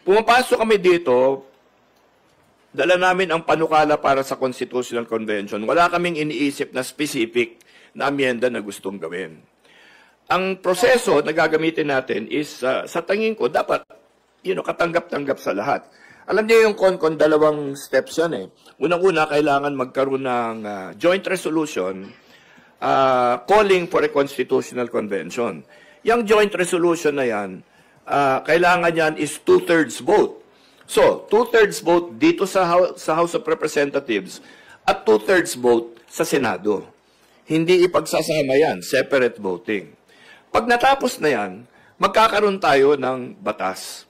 Pumapasok kami dito, dala namin ang panukala para sa Constitutional Convention. Wala kaming iniisip na specific na amyenda na gustong gawin. Ang proseso na gagamitin natin is, sa tingin ko, dapat katanggap-tanggap sa lahat. Alam niyo yung CONCON, dalawang steps yan eh. Unang-una, kailangan magkaroon ng joint resolution calling for a Constitutional Convention. Yung joint resolution na yan, kailangan yan is 2/3 vote. So, 2/3 vote dito sa House of Representatives at 2/3 vote sa Senado. Hindi ipagsasama yan, separate voting. Pag natapos na yan, magkakaroon tayo ng batas.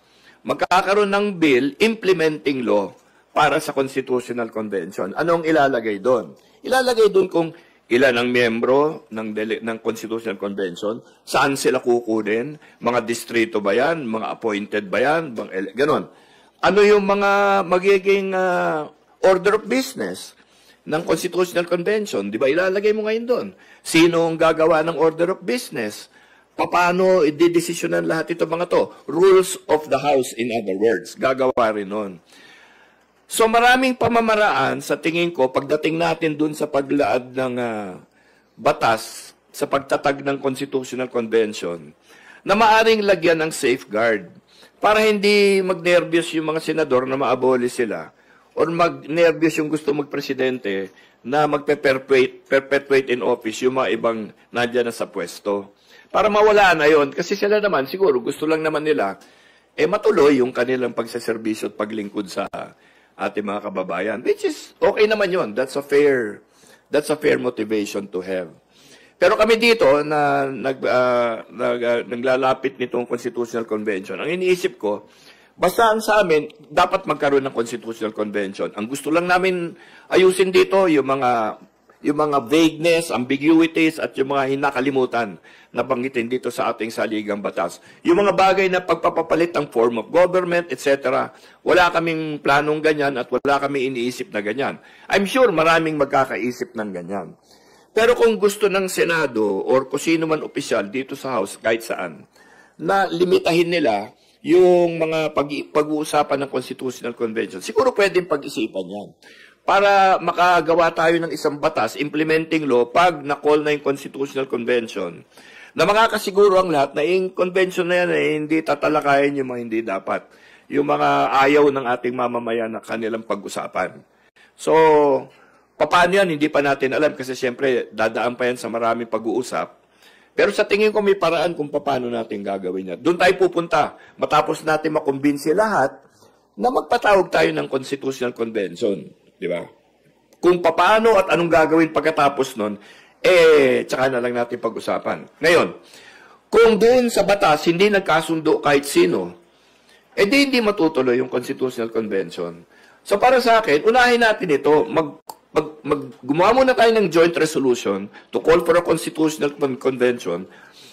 Magkakaroon ng bill implementing law para sa Constitutional Convention. Anong ilalagay doon? Ilalagay doon kung ilan ang miyembro ng Constitutional Convention, saan sila kukunin, mga distrito ba yan, mga appointed ba yan, ganon. Ano yung mga magiging order of business ng Constitutional Convention? Di ba ilalagay mo ngayon doon? Sino ang gagawa ng order of business? Paano i-desisyonan lahat ito mga to? Rules of the House, in other words. Gagawa rin nun. So maraming pamamaraan sa tingin ko pagdating natin doon sa paglaad ng batas sa pagtatag ng Constitutional Convention na maaring lagyan ng safeguard para hindi mag-nervyos yung mga senador na ma-abolish sila or mag-nervyos yung gusto magpresidente na magpe-perpetuate in office yung mga ibang nandiyan na sa pwesto. Para mawala na yon kasi sila naman siguro gusto lang naman nila matuloy yung kanilang pagsaserbisyo at paglingkod sa ating mga kababayan, which is okay naman yon. That's a fair motivation to have. Pero kami dito na naglalapit nitong Constitutional Convention, ang iniisip ko, basta ang sa amin, dapat magkaroon ng Constitutional Convention. Ang gusto lang namin ayusin dito, yung mga vagueness, ambiguities, at yung mga hinakalimutan na banggitin dito sa ating saligang batas. Yung mga bagay na pagpapapalit ng form of government, etc., wala kaming planong ganyan at wala kami iniisip na ganyan. I'm sure maraming magkakaisip ng ganyan. Pero kung gusto ng Senado or kung sino man opisyal dito sa House, kahit saan, na limitahin nila yung mga pag-uusapan ng Constitutional Convention, siguro pwedeng pag-isipan yan. Para makagawa tayo ng isang batas, implementing law, pag na-call na yung Constitutional Convention, na makakasiguro ang lahat na yung convention na yan hindi tatalakayin yung mga hindi dapat. Yung mga ayaw ng ating mamamayan na kanilang pag-usapan. So, paano yan? Hindi pa natin alam kasi siyempre dadaan pa yan sa maraming pag-uusap. Pero sa tingin ko may paraan kung paano natin gagawin yan. Doon tayo pupunta. Matapos natin makumbinsi lahat na magpatawag tayo ng Constitutional Convention. Di ba? Kung paano at anong gagawin pagkatapos nun, tsaka na lang natin pag-usapan. Ngayon, kung doon sa batas hindi nagkasundo kahit sino, hindi matutuloy yung Constitutional Convention. So para sa akin, unahin natin ito, gumawa muna tayo ng joint resolution to call for a Constitutional Convention,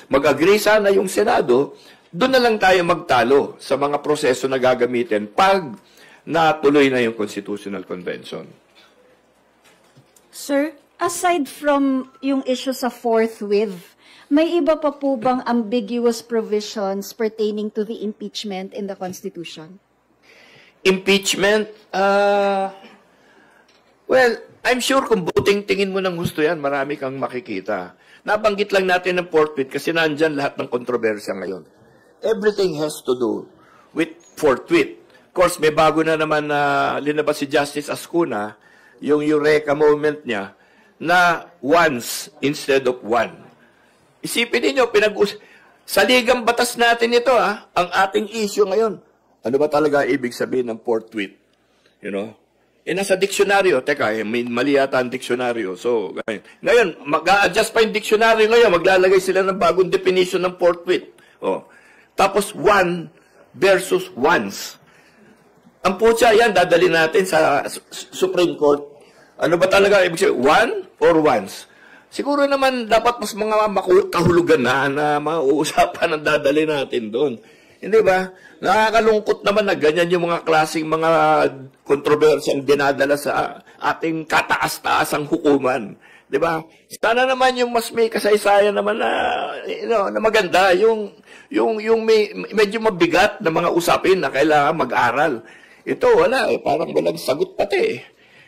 mag-agree sana yung Senado, doon na lang tayo magtalo sa mga proseso na gagamitin pag natuloy na yung Constitutional Convention. Sir, aside from yung issue sa forthwith, may iba pa po bang ambiguous provisions pertaining to the impeachment in the Constitution? Impeachment? Well, I'm sure kung buting tingin mo ng gusto yan, marami kang makikita. Nabanggit lang natin ng forthwith kasi nandyan lahat ng kontrobersya ngayon. Everything has to do with forthwith. Of course, may bago na naman na linabas si Justice Ascuna, yung eureka moment niya, na once instead of one. Isipin niyo, sa ligang batas natin ito, ang ating issue ngayon. Ano ba talaga ibig sabihin ng forthwith? You know? Nasa diksyonaryo, may mali yata ang diksyonaryo. So, ngayon, mag-a-adjust pa yung diksyonaryo ngayon, maglalagay sila ng bagong definition ng forthwith. Tapos, one versus once. Ang putya yan, dadali natin sa Supreme Court. Ano ba talaga ibig sabihin? One or once? Siguro naman dapat mas mga kahulugan na mauusapan ang dadali natin doon. Hindi ba? Nakakalungkot naman na ganyan yung mga klaseng mga kontrobersyang dinadala sa ating kataas-taasang hukuman. Di ba? Sana naman yung mas may kasaysayan naman na, na maganda, yung yung medyo mabigat na mga usapin na kailangan mag-aral. Ito, wala eh. Parang walang sagot pati eh.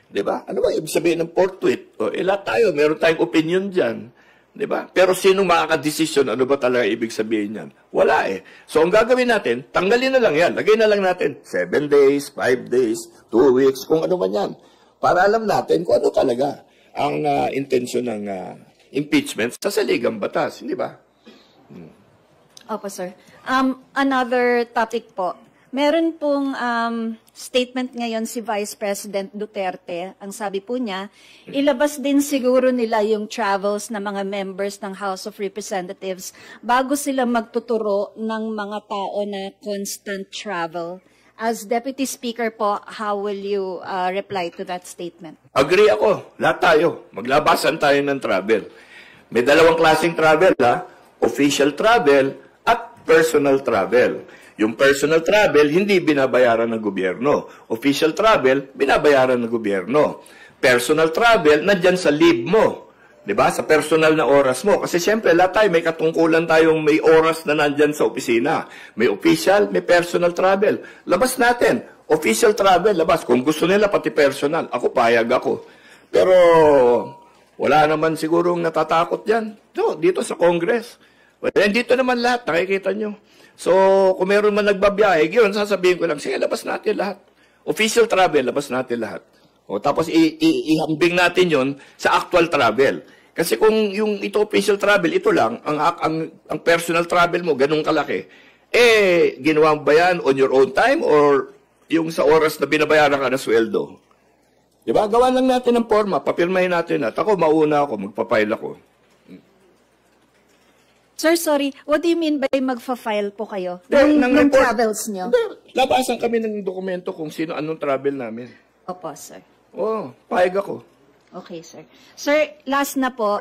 Di ba? Ano ba ibig sabihin ng forthwith? O, lahat tayo, meron tayong opinion dyan. Di ba? Pero sino makakadesisyon? Ano ba talaga ibig sabihin yan? Wala eh. So, ang gagawin natin, tanggalin na lang yan. Lagay na lang natin 7 days, 5 days, 2 weeks, kung ano man yan. Para alam natin kung ano talaga ang intensyon ng impeachment sa saligang batas. Hindi ba? Opo, sir. Another topic po. Meron pong statement ngayon si Vice President Duterte. Ang sabi po niya, ilabas din siguro nila yung travels ng mga members ng House of Representatives bago sila magtuturo ng mga tao na constant travel. As Deputy Speaker po, how will you reply to that statement? Agree ako. Lahat tayo. Maglabasan tayo ng travel. May dalawang klaseng travel, ha? Official travel at personal travel. Yung personal travel, hindi binabayaran ng gobyerno. Official travel, binabayaran ng gobyerno. Personal travel, nandyan sa leave mo. Diba? Sa personal na oras mo. Kasi siyempre, lahat tayo, may katungkulan tayong may oras na nandyan sa opisina. May official, may personal travel. Labas natin. Official travel, labas. Kung gusto nila, pati personal. Ako, payag ako. Pero, wala naman sigurong natatakot dyan. Dito sa Congress. Well, dito naman lahat, nakikita nyo. So, kung meron man nagbabiyahe, yun, sasabihin ko lang, sige, labas natin lahat. Official travel, labas natin lahat. O, tapos, ihambing natin yon sa actual travel. Kasi kung yung ito official travel, ito lang, ang personal travel mo, ganun kalaki, ginawa ba yan on your own time or yung sa oras na binabayaran ka na sweldo? Diba? Gawa lang natin ng forma, papirmahin natin at ako, mauna ako, magpapile ako. Sir, sorry, what do you mean by magfa-file po kayo? Ng Travels nyo? Labasan kami ng dokumento kung sino anong travel namin. Opo, sir. Payag ako. Okay, sir. Sir, last na po,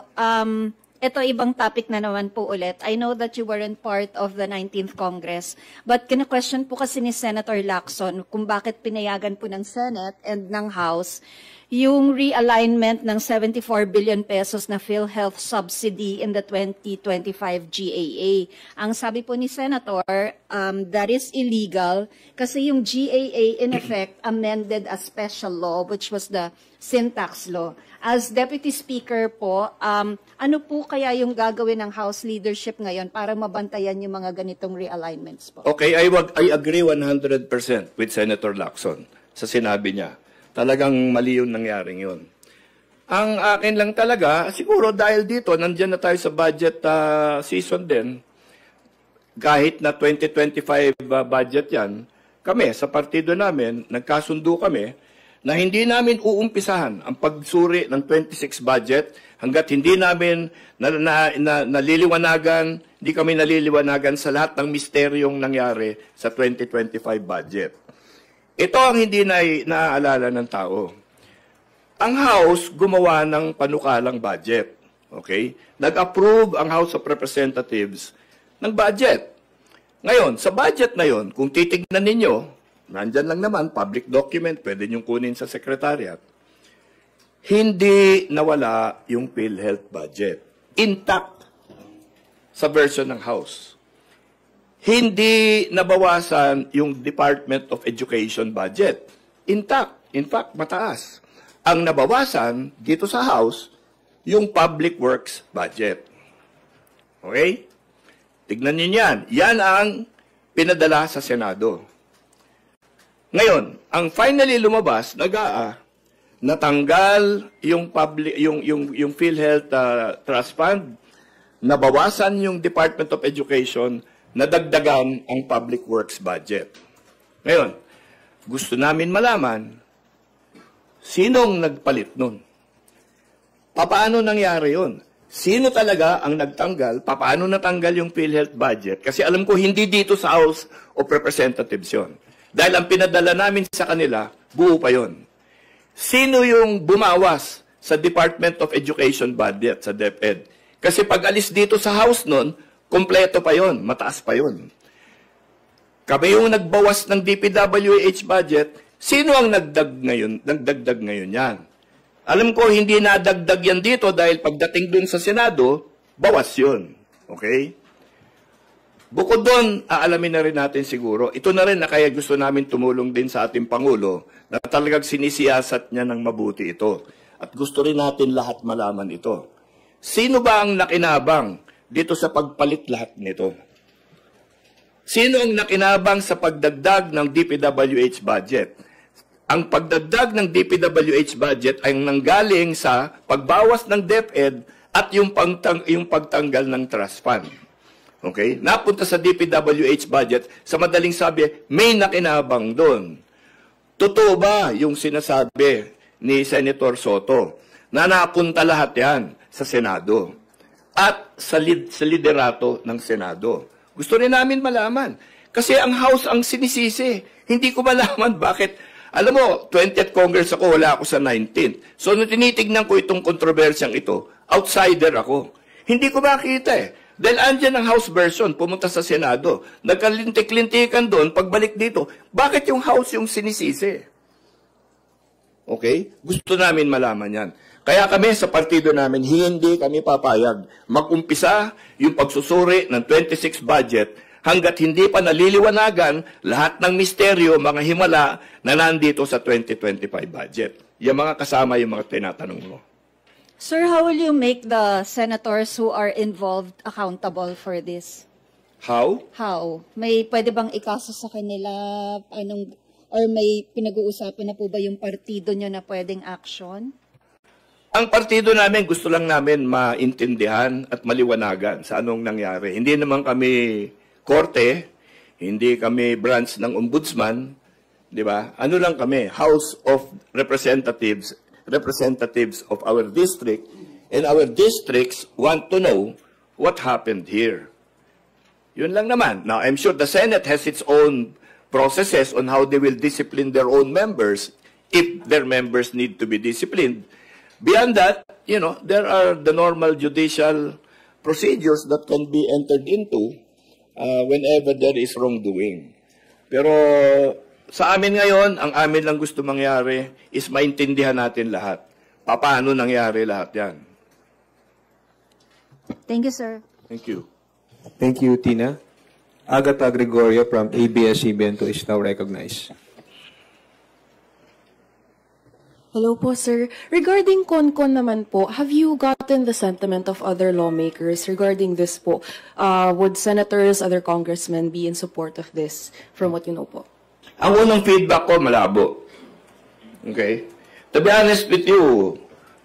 ito ibang topic na naman po ulit. I know that you weren't part of the 19th Congress, but kina-question po kasi ni Senator Lacson kung bakit pinayagan po ng Senate and ng House yung realignment ng 74 billion pesos na PhilHealth subsidy in the 2025 GAA. Ang sabi po ni Senator, that is illegal kasi yung GAA in effect amended a special law which was the syntax law. As Deputy Speaker po, ano po kaya yung gagawin ng House leadership ngayon para mabantayan yung mga ganitong realignments po? Okay, I agree 100% with Senator Lacson sa sinabi niya. Talagang mali yung nangyaring yun. Ang akin lang talaga, siguro dahil dito, nandiyan na tayo sa budget season din, kahit na 2025 budget yan, kami sa partido namin, nagkasundo kami, na hindi namin uumpisahan ang pagsuri ng 26 budget hanggat hindi namin naliliwanagan, hindi kami naliliwanagan sa lahat ng misteryong nangyari sa 2025 budget. Ito ang hindi naaalala ng tao. Ang House gumawa ng panukalang budget. Okay? Nag-approve ang House of Representatives ng budget. Ngayon, sa budget na yon, kung titignan ninyo, nandyan lang naman, public document, pwede niyong kunin sa secretariat, hindi nawala yung PhilHealth budget. Intact sa version ng House. Hindi nabawasan yung Department of Education budget. Intact. In fact, mataas. Ang nabawasan dito sa House, yung Public Works budget. Okay? Tignan niyo yan. Yan ang pinadala sa Senado. Ngayon, ang finally lumabas, natanggal yung PhilHealth Trust Fund, nabawasan yung Department of Education, nadagdagan ang Public Works budget. Ngayon, gusto namin malaman, sinong nagpalit nun? Paano nangyari yun? Sino talaga ang nagtanggal? Paano natanggal yung PhilHealth budget? Kasi alam ko, hindi dito sa House of Representatives yun. Dahil ang pinadala namin sa kanila, buo pa yun. Sino yung bumawas sa Department of Education budget, sa DepEd? Kasi pag alis dito sa House nun, kompleto pa yon, mataas pa yon. Kami yung nagbawas ng DPWH budget, sino ang nagdagdag ngayon yan? Alam ko, hindi nadagdag yan dito dahil pagdating dun sa Senado, bawas yun. Okay? Bukod doon, aalamin na rin natin siguro, ito na rin na kaya gusto namin tumulong din sa ating Pangulo na talagang sinisiyasat niya ng mabuti ito. At gusto rin natin lahat malaman ito. Sino ba ang nakinabang dito sa pagpalit lahat nito? Sino ang nakinabang sa pagdagdag ng DPWH budget? Ang pagdagdag ng DPWH budget ay nanggaling sa pagbawas ng DepEd at yung pagtanggal ng trust fund. Okay? Napunta sa DPWH budget, sa madaling sabi, may nakinabang doon. Totoo ba yung sinasabi ni Senator Soto na napunta lahat yan sa Senado at sa liderato ng Senado? Gusto rin namin malaman. Kasi ang House ang sinisisi. Hindi ko malaman bakit. Alam mo, 20th Congress ako, wala ako sa 19th. So, nung tinitignan ko itong kontrobersyang ito, outsider ako. Hindi ko makita eh. Dahil andyan ang House version, pumunta sa Senado. Nagkalintik-lintikan doon, pagbalik dito. Bakit yung House yung sinisisi? Okay? Gusto namin malaman yan. Kaya kami sa partido namin, hindi kami papayag. Mag-umpisa yung pagsusuri ng 26 budget hanggat hindi pa naliliwanagan lahat ng misteryo, mga himala na nandito sa 2025 budget. Yung mga kasama yung mga tinatanong mo. Sir, how will you make the senators who are involved accountable for this? How? How? May pwede bang ikaso sa kanila? Or may pinag-uusapan na po ba yung partido nyo na pwedeng action? Ang partido namin, gusto lang namin maintindihan at maliwanagan sa anong nangyari. Hindi naman kami korte, hindi kami branch ng ombudsman, di ba? Ano lang kami, House of Representatives, representatives of our district, and our districts want to know what happened here. Yun lang naman. Now, I'm sure the Senate has its own processes on how they will discipline their own members if their members need to be disciplined. Beyond that, you know, there are the normal judicial procedures that can be entered into whenever there is wrongdoing. Pero sa amin ngayon, ang amin lang gusto mangyari is maintindihan natin lahat. Paano nangyari lahat yan? Thank you, sir. Thank you. Thank you, Tina. Agatha Gregorio from ABS-CBN is now recognized. Hello po, sir. Regarding CONCON naman po, have you gotten the sentiment of other lawmakers regarding this po? Would senators, other congressmen be in support of this from what you know po? Ang unang feedback ko, malabo. Okay? To be honest with you,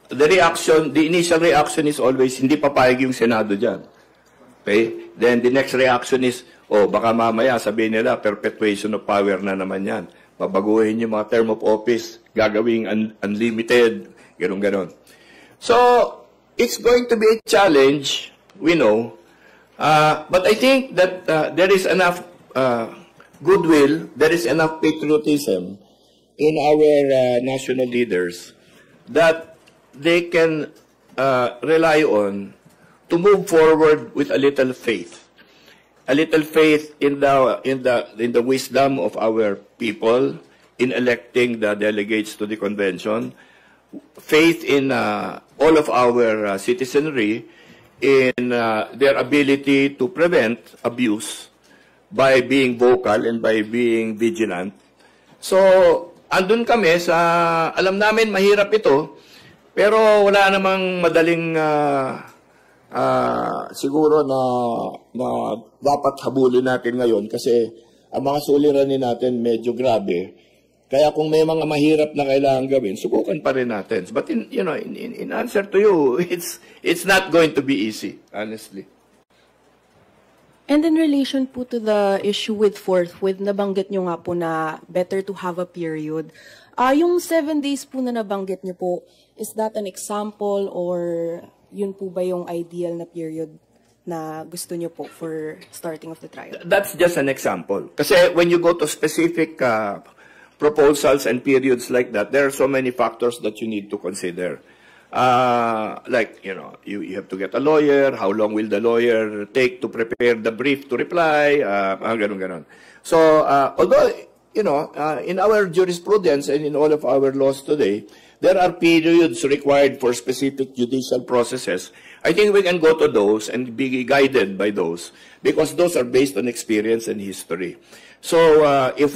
the initial reaction is always, hindi papayag yung Senado dyan. Okay? Then the next reaction is, baka mamaya sabihin nila, perpetuation of power na naman yan. Babaguhin yung mga term of office, gagawing unlimited, ganon. So, it's going to be a challenge, we know. But I think that there is enough goodwill, there is enough patriotism in our national leaders that they can rely on to move forward with a little faith. A little faith in the wisdom of our people in electing the delegates to the convention, faith in all of our citizenry in their ability to prevent abuse by being vocal and by being vigilant. So, andun kami sa, alam namin mahirap ito, pero wala namang madaling siguro na dapat habulin natin ngayon kasi ang mga suliranin natin medyo grabe. Kaya kung may mga mahirap na kailangan gawin, subukan pa rin natin. But in answer to you, it's not going to be easy, honestly. And in relation po to the issue with forthwith, nabanggit nyo nga po na better to have a period. Yung 7 days po na nabanggit nyo po, is that an example or yun po ba yung ideal na period na gusto nyo po for starting of the trial? That's just an example. Kasi when you go to specific proposals and periods like that, there are so many factors that you need to consider. Like, you have to get a lawyer. How long will the lawyer take to prepare the brief to reply? Ganon. So, although, in our jurisprudence and in all of our laws today, there are periods required for specific judicial processes. I think we can go to those and be guided by those because those are based on experience and history. So if we